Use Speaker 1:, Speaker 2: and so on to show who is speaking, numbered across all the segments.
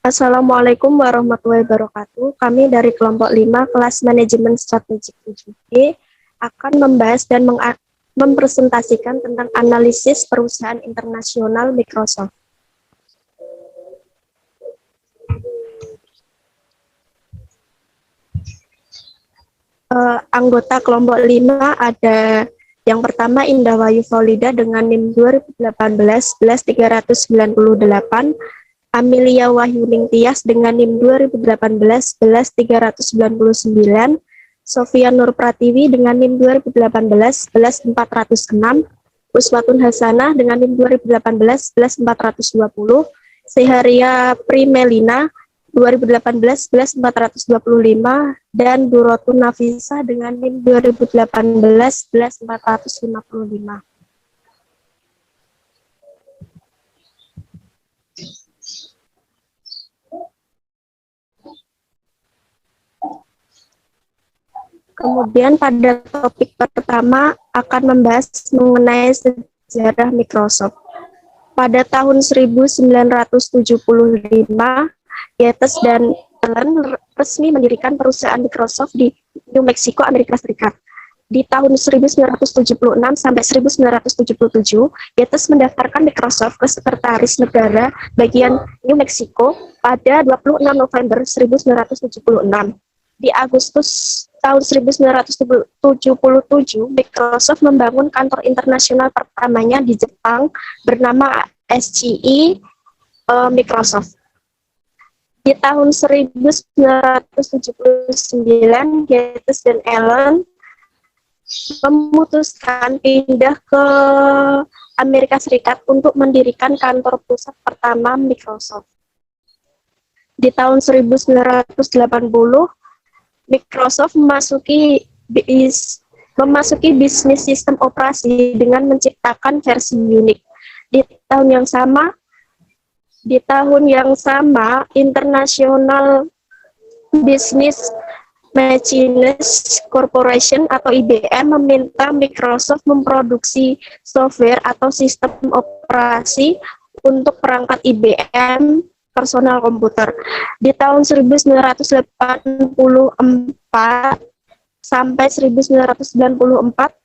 Speaker 1: Assalamualaikum warahmatullahi wabarakatuh. Kami dari kelompok 5 kelas manajemen strategik 7B akan membahas dan mempresentasikan tentang analisis perusahaan internasional Microsoft. Anggota kelompok 5 ada yang pertama Indah Wayu Faulida dengan NIM 2018 11398, Amelia Wahyuning Tias dengan NIM 2018 11399, Sofia Nur Pratiwi dengan NIM 2018 11406, Uswatun Hasanah dengan NIM 2018 11420, Seharia Primelina 2018 11425, dan Durotun Nafisa dengan NIM 2018 11455. Kemudian pada topik pertama akan membahas mengenai sejarah Microsoft. Pada tahun 1975, Gates dan Allen resmi mendirikan perusahaan Microsoft di New Mexico, Amerika Serikat. Di tahun 1976 sampai 1977, Gates mendaftarkan Microsoft ke Sekretaris Negara bagian New Mexico pada 26 November 1976. Di Agustus tahun 1977, Microsoft membangun kantor internasional pertamanya di Jepang bernama SGE Microsoft. Di tahun 1979, Gates dan Allen memutuskan pindah ke Amerika Serikat untuk mendirikan kantor pusat pertama Microsoft. Di tahun 1980, Microsoft memasuki bisnis sistem operasi dengan menciptakan versi Unix. Di tahun yang sama, International Business Machines Corporation atau IBM meminta Microsoft memproduksi software atau sistem operasi untuk perangkat IBM personal komputer. Di tahun 1984 sampai 1994,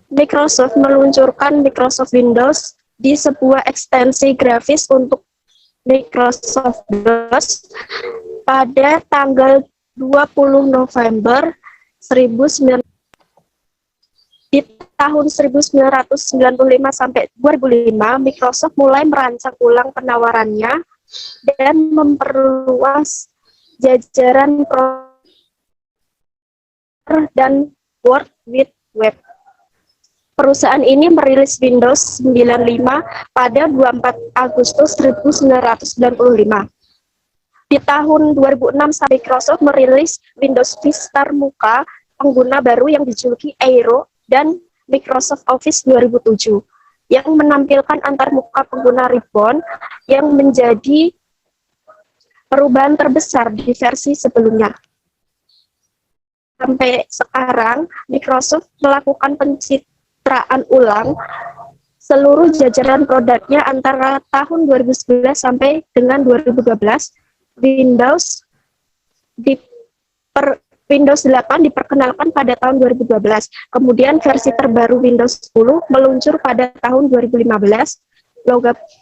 Speaker 1: Microsoft meluncurkan Microsoft Windows di sebuah ekstensi grafis untuk Microsoft DOS pada tanggal 20 November 1995. Di tahun 1995 sampai 2005, Microsoft mulai merancang ulang penawarannya dan memperluas jajaran dan World Wide Web. Perusahaan ini merilis Windows 95 pada 24 Agustus 1995. Di tahun 2006, Microsoft merilis Windows Vista Muka pengguna baru yang dijuluki Aero dan Microsoft Office 2007 yang menampilkan antarmuka pengguna ribbon yang menjadi perubahan terbesar di versi sebelumnya. Sampai sekarang, Microsoft melakukan pencitraan ulang seluruh jajaran produknya antara tahun 2011 sampai dengan 2012. Windows 8 diperkenalkan pada tahun 2012. Kemudian versi terbaru Windows 10 meluncur pada tahun 2015.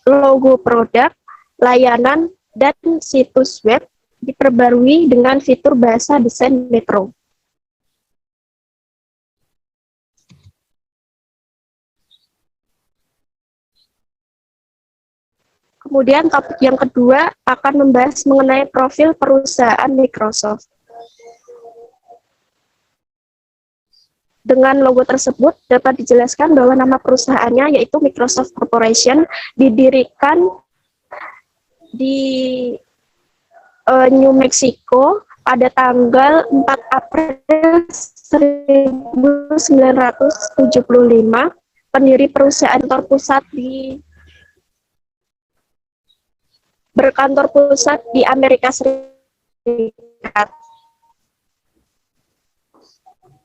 Speaker 1: Logo produk, layanan, dan situs web diperbarui dengan fitur bahasa desain Metro. Kemudian topik yang kedua akan membahas mengenai profil perusahaan Microsoft. Dengan logo tersebut dapat dijelaskan bahwa nama perusahaannya yaitu Microsoft Corporation didirikan di New Mexico pada tanggal 4 April 1975. Pendiri perusahaan berkantor pusat di Amerika Serikat.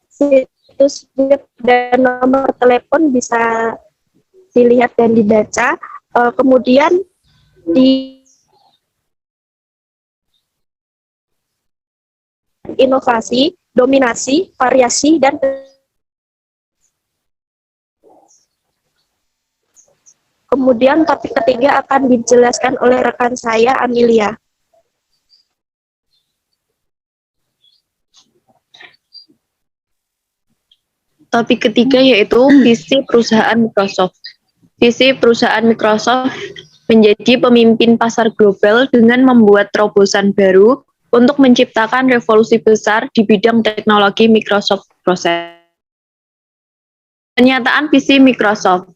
Speaker 1: Situs web dan nomor telepon bisa dilihat dan dibaca. Kemudian di inovasi, dominasi, variasi, dan kemudian topik ketiga akan dijelaskan oleh rekan saya, Amelia.
Speaker 2: Topik ketiga yaitu visi perusahaan Microsoft. Visi perusahaan Microsoft menjadi pemimpin pasar global dengan membuat terobosan baru untuk menciptakan revolusi besar di bidang teknologi Microsoft Process. Pernyataan visi Microsoft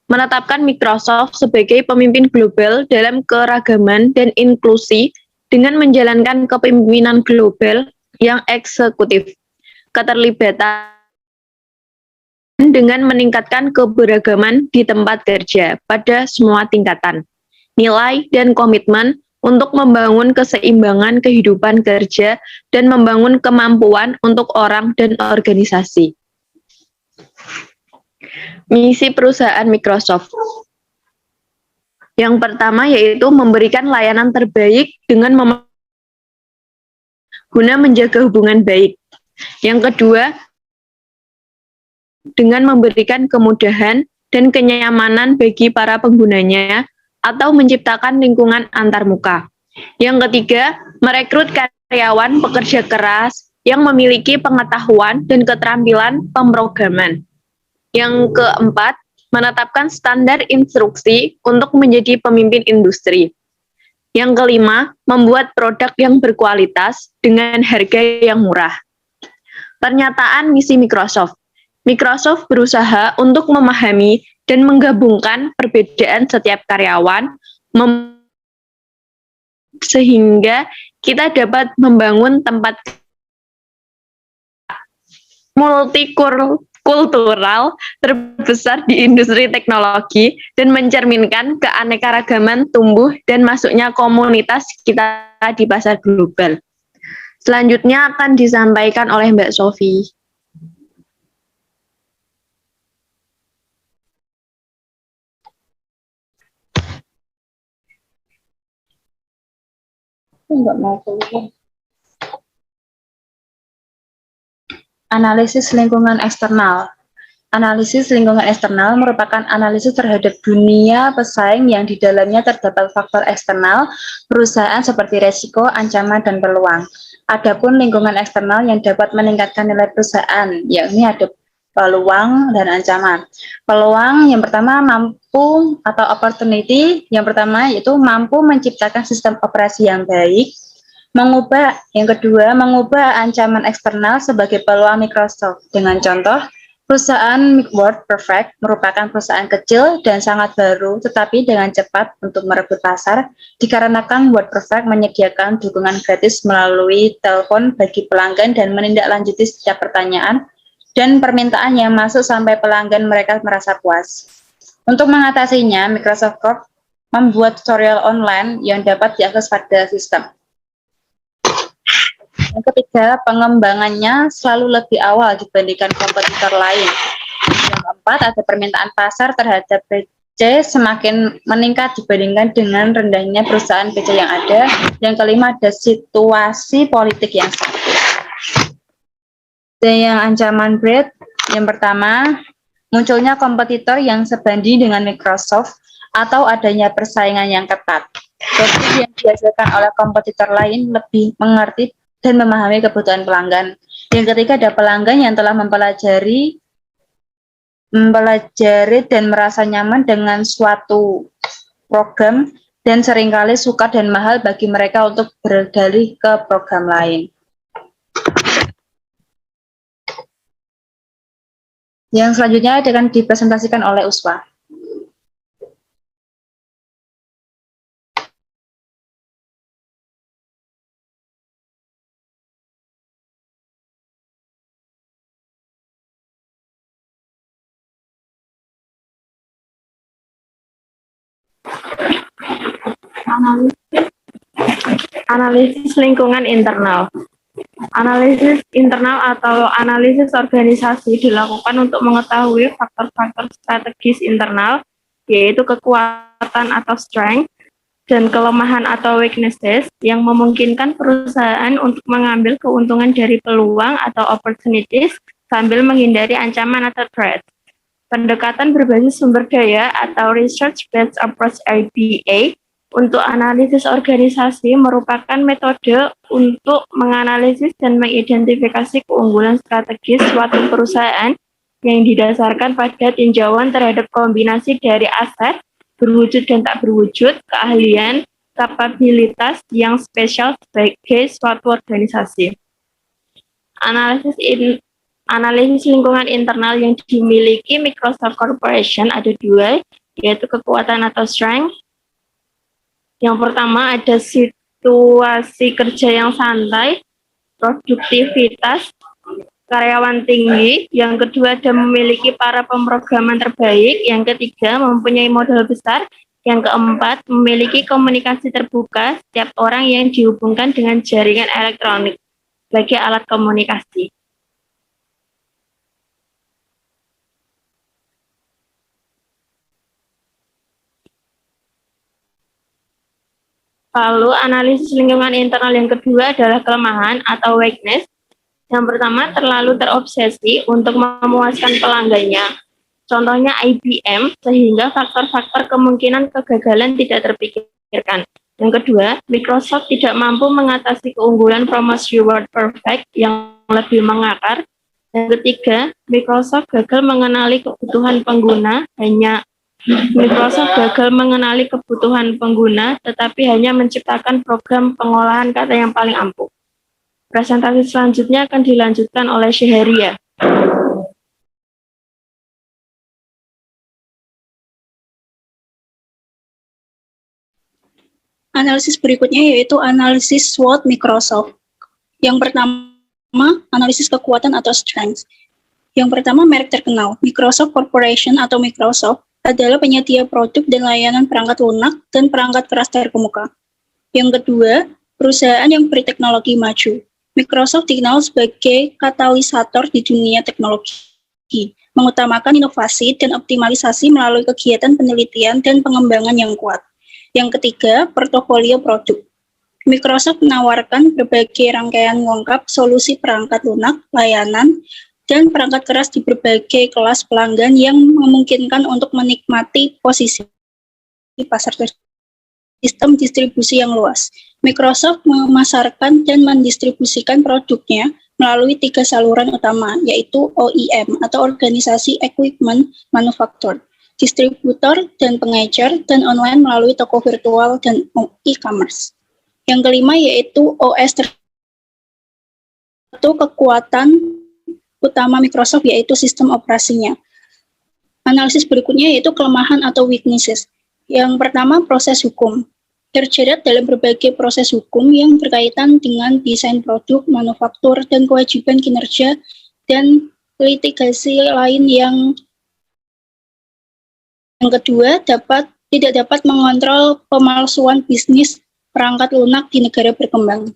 Speaker 2: menetapkan Microsoft sebagai pemimpin global dalam keragaman dan inklusi dengan menjalankan kepemimpinan global yang eksekutif, keterlibatan dengan meningkatkan keberagaman di tempat kerja pada semua tingkatan, nilai dan komitmen untuk membangun keseimbangan kehidupan kerja dan membangun kemampuan untuk orang dan organisasi. Misi perusahaan Microsoft. Yang pertama yaitu memberikan layanan terbaik dengan guna menjaga hubungan baik. Yang kedua, dengan memberikan kemudahan dan kenyamanan bagi para penggunanya atau menciptakan lingkungan antarmuka. Yang ketiga, merekrut karyawan pekerja keras yang memiliki pengetahuan dan keterampilan pemrograman. Yang keempat, menetapkan standar instruksi untuk menjadi pemimpin industri. Yang kelima, membuat produk yang berkualitas dengan harga yang murah. Pernyataan misi Microsoft. Microsoft berusaha untuk memahami dan menggabungkan perbedaan setiap karyawan sehingga kita dapat membangun tempat multikultural terbesar di industri teknologi dan mencerminkan keanekaragaman tumbuh dan masuknya komunitas kita di pasar global. Selanjutnya akan disampaikan oleh Mbak Sofi.
Speaker 3: Analisis lingkungan eksternal. Analisis lingkungan eksternal merupakan analisis terhadap dunia pesaing yang di dalamnya terdapat faktor eksternal perusahaan seperti resiko, ancaman, dan peluang. Adapun lingkungan eksternal yang dapat meningkatkan nilai perusahaan, yakni ada peluang dan ancaman. Peluang yang pertama mampu atau opportunity, yang pertama yaitu mampu menciptakan sistem operasi yang baik. Yang kedua, mengubah ancaman eksternal sebagai peluang Microsoft. Dengan contoh, perusahaan WordPerfect merupakan perusahaan kecil dan sangat baru, tetapi dengan cepat untuk merebut pasar, dikarenakan WordPerfect menyediakan dukungan gratis melalui telepon bagi pelanggan dan menindaklanjuti setiap pertanyaan dan permintaan yang masuk sampai pelanggan mereka merasa puas. Untuk mengatasinya, Microsoft Corp membuat tutorial online yang dapat diakses pada sistem. Yang ketiga, pengembangannya selalu lebih awal dibandingkan kompetitor lain. Yang keempat, ada permintaan pasar terhadap PC semakin meningkat dibandingkan dengan rendahnya perusahaan PC yang ada. Yang kelima, ada situasi politik yang stabil. Dan yang ancaman berat, yang pertama, munculnya kompetitor yang sebanding dengan Microsoft atau adanya persaingan yang ketat. Jadi yang dihasilkan oleh kompetitor lain lebih mengerti dan memahami kebutuhan pelanggan. Yang ketiga, ada pelanggan yang telah mempelajari dan merasa nyaman dengan suatu program dan seringkali suka dan mahal bagi mereka untuk beralih ke program lain. Yang selanjutnya akan dipresentasikan oleh Uswa.
Speaker 2: Analisis lingkungan internal. Analisis internal atau analisis organisasi dilakukan untuk mengetahui faktor-faktor strategis internal, yaitu kekuatan atau strength,
Speaker 4: dan kelemahan atau weaknesses yang memungkinkan perusahaan untuk mengambil keuntungan dari peluang atau opportunities sambil menghindari ancaman atau threat. Pendekatan berbasis sumber daya atau research-based approach RBA untuk analisis organisasi merupakan metode untuk menganalisis dan mengidentifikasi keunggulan strategis suatu perusahaan yang didasarkan pada tinjauan terhadap kombinasi dari aset, berwujud dan tak berwujud, keahlian, kapabilitas yang spesial sebagai suatu organisasi. Analisis lingkungan internal yang dimiliki Microsoft Corporation ada dua, yaitu kekuatan atau strength. Yang pertama ada situasi kerja yang santai, produktivitas, karyawan tinggi. Yang kedua ada memiliki para pemrograman terbaik. Yang ketiga mempunyai modal besar. Yang keempat memiliki komunikasi terbuka setiap orang yang dihubungkan dengan jaringan elektronik sebagai alat komunikasi. Lalu analisis lingkungan internal yang kedua adalah kelemahan atau weakness. Yang pertama terlalu terobsesi untuk memuaskan pelanggannya. Contohnya IBM, sehingga faktor-faktor kemungkinan kegagalan tidak terpikirkan. Yang kedua, Microsoft tidak mampu mengatasi keunggulan Promise Reward Perfect yang lebih mengakar. Yang ketiga, Microsoft gagal mengenali kebutuhan pengguna, Microsoft gagal mengenali kebutuhan pengguna, tetapi hanya menciptakan program pengolahan kata yang paling ampuh. Presentasi selanjutnya akan dilanjutkan oleh Syahria.
Speaker 5: Analisis berikutnya yaitu analisis SWOT Microsoft. Yang pertama, analisis kekuatan atau strength. Yang pertama, merek terkenal. Microsoft Corporation atau Microsoft adalah penyedia produk dan layanan perangkat lunak dan perangkat keras terkemuka. Yang kedua, perusahaan yang berteknologi maju. Microsoft dikenal sebagai katalisator di dunia teknologi, mengutamakan inovasi dan optimalisasi melalui kegiatan penelitian dan pengembangan yang kuat. Yang ketiga, portofolio produk. Microsoft menawarkan berbagai rangkaian lengkap solusi perangkat lunak, layanan, dan perangkat keras di berbagai kelas pelanggan yang memungkinkan untuk menikmati posisi pasar sistem distribusi yang luas. Microsoft memasarkan dan mendistribusikan produknya melalui 3 saluran utama, yaitu OEM atau Organisasi Equipment Manufacturer, distributor dan pengecer, dan online melalui toko virtual dan e-commerce. Yang kelima yaitu OS atau kekuatan utama Microsoft yaitu sistem operasinya. Analisis berikutnya yaitu kelemahan atau weaknesses. Yang pertama, proses hukum. Terjerat dalam berbagai proses hukum yang berkaitan dengan desain produk, manufaktur, dan kewajiban kinerja, dan litigasi lain yang kedua, tidak dapat mengontrol pemalsuan bisnis perangkat lunak di negara berkembang.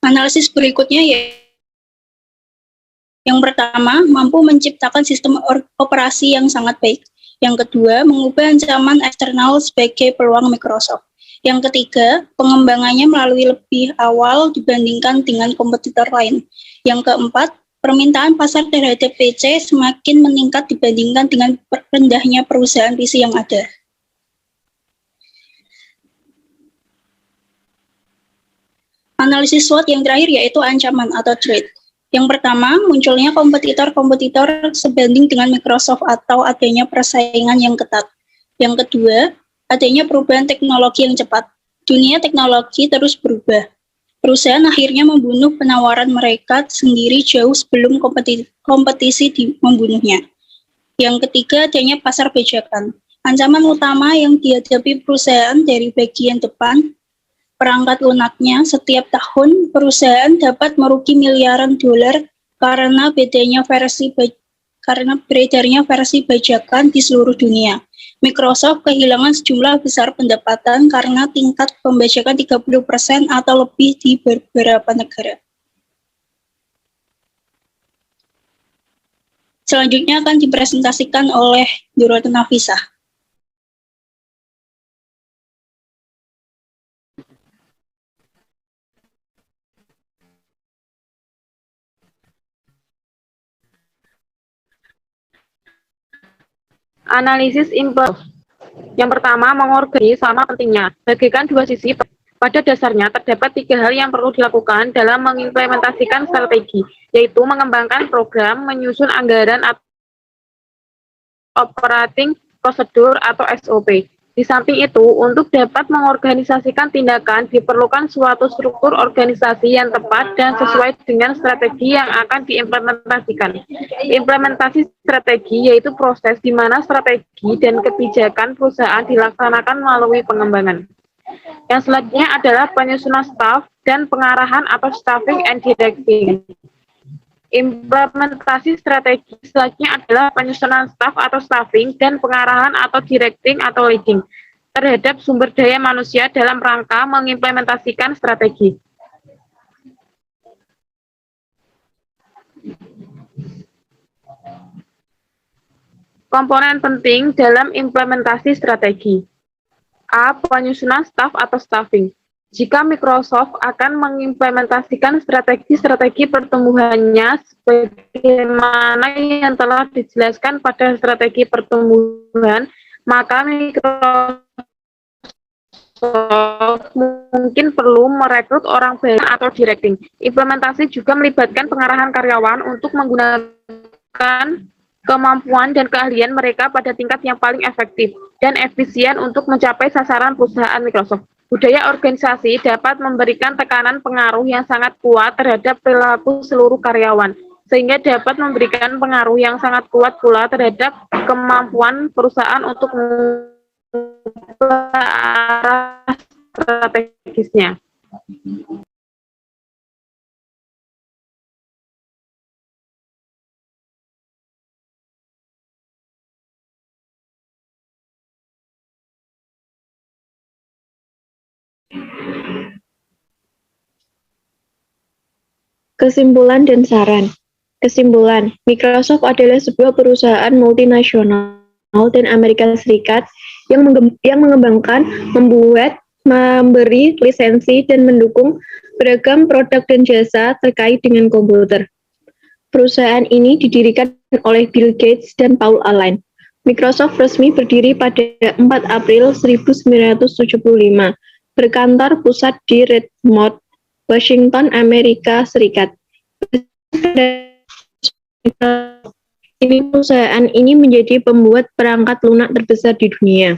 Speaker 5: Analisis berikutnya yang pertama, mampu menciptakan sistem operasi yang sangat baik. Yang kedua, mengubah ancaman eksternal sebagai peluang Microsoft. Yang ketiga, pengembangannya melalui lebih awal dibandingkan dengan kompetitor lain. Yang keempat, permintaan pasar terhadap PC semakin meningkat dibandingkan dengan rendahnya perusahaan PC yang ada. Analisis SWOT yang terakhir yaitu ancaman atau threat. Yang pertama, munculnya kompetitor-kompetitor sebanding dengan Microsoft atau adanya persaingan yang ketat. Yang kedua, adanya perubahan teknologi yang cepat. Dunia teknologi terus berubah. Perusahaan akhirnya membunuh penawaran mereka sendiri jauh sebelum kompetisi membunuhnya. Yang ketiga, adanya pasar bajakan. Ancaman utama yang dihadapi perusahaan dari bagian depan perangkat lunaknya. Setiap tahun perusahaan dapat merugi miliaran dolar karena bedanya versi karena beredarnya versi bajakan di seluruh dunia. Microsoft kehilangan sejumlah besar pendapatan karena tingkat pembajakan 30% atau lebih di beberapa negara. Selanjutnya akan dipresentasikan oleh Nurul Nafisah.
Speaker 6: Analisis implementasi. Yang pertama, mengorganisasi sama pentingnya. Bagikan dua sisi. Pada dasarnya, terdapat 3 hal yang perlu dilakukan dalam mengimplementasikan strategi, yaitu mengembangkan program, menyusun anggaran atau operating prosedur atau SOP. Di samping itu, untuk dapat mengorganisasikan tindakan, diperlukan suatu struktur organisasi yang tepat dan sesuai dengan strategi yang akan diimplementasikan. Implementasi strategi yaitu proses di mana strategi dan kebijakan perusahaan dilaksanakan melalui pengembangan. Yang selanjutnya adalah penyusunan staff dan pengarahan atau staffing and directing. Implementasi strategi selanjutnya adalah penyusunan staff atau staffing dan pengarahan atau directing atau leading terhadap sumber daya manusia dalam rangka mengimplementasikan strategi. Komponen penting dalam implementasi strategi. A. Penyusunan staff atau staffing. Jika Microsoft akan mengimplementasikan strategi pertumbuhannya sebagaimana yang telah dijelaskan pada strategi pertumbuhan, maka Microsoft mungkin perlu merekrut orang baru atau directing. Implementasi juga melibatkan pengarahan karyawan untuk menggunakan kemampuan dan keahlian mereka pada tingkat yang paling efektif dan efisien untuk mencapai sasaran perusahaan Microsoft. Budaya organisasi dapat memberikan tekanan pengaruh yang sangat kuat terhadap perilaku seluruh karyawan, sehingga dapat memberikan pengaruh yang sangat kuat pula terhadap kemampuan perusahaan untuk mengubah arah strategisnya.
Speaker 2: Kesimpulan dan saran. Kesimpulan, Microsoft adalah sebuah perusahaan multinasional dan Amerika Serikat yang mengembangkan, membuat, memberi lisensi, dan mendukung beragam produk dan jasa terkait dengan komputer. Perusahaan ini didirikan oleh Bill Gates dan Paul Allen. Microsoft resmi berdiri pada 4 April 1975, berkantor pusat di Redmond, Washington, Amerika Serikat. Perusahaan ini menjadi pembuat perangkat lunak terbesar di dunia.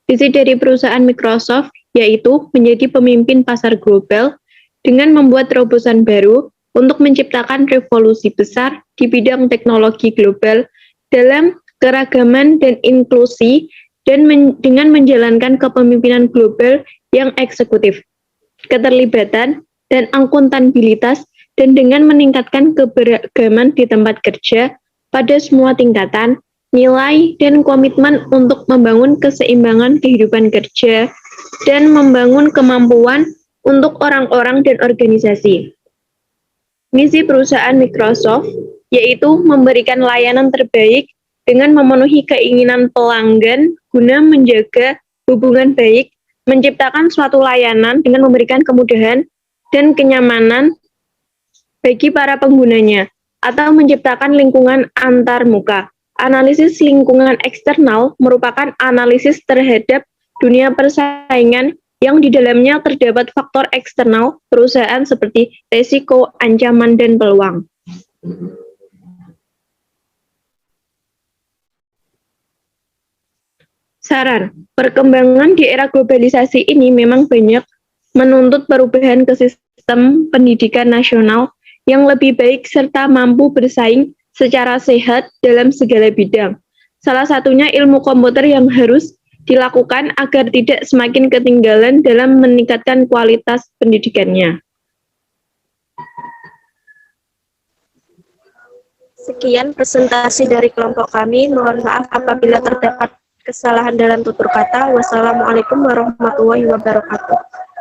Speaker 2: Visi dari perusahaan Microsoft yaitu menjadi pemimpin pasar global dengan membuat terobosan baru untuk menciptakan revolusi besar di bidang teknologi global dalam keragaman dan inklusi dan dengan menjalankan kepemimpinan global yang eksekutif, keterlibatan, dan akuntabilitas, dan dengan meningkatkan keberagaman di tempat kerja pada semua tingkatan, nilai, dan komitmen untuk membangun keseimbangan kehidupan kerja dan membangun kemampuan untuk orang-orang dan organisasi. Misi perusahaan Microsoft yaitu memberikan layanan terbaik dengan memenuhi keinginan pelanggan guna menjaga hubungan baik, menciptakan suatu layanan dengan memberikan kemudahan dan kenyamanan bagi para penggunanya, atau menciptakan lingkungan antarmuka. Analisis lingkungan eksternal merupakan analisis terhadap dunia persaingan yang di dalamnya terdapat faktor eksternal perusahaan seperti risiko, ancaman, dan peluang. Saran, perkembangan di era globalisasi ini memang banyak menuntut perubahan ke sistem pendidikan nasional yang lebih baik serta mampu bersaing secara sehat dalam segala bidang. Salah satunya ilmu komputer yang harus dilakukan agar tidak semakin ketinggalan dalam meningkatkan kualitas pendidikannya.
Speaker 1: Sekian presentasi dari kelompok kami. Mohon maaf apabila terdapat kesalahan dalam tutur kata. Wassalamualaikum warahmatullahi wabarakatuh.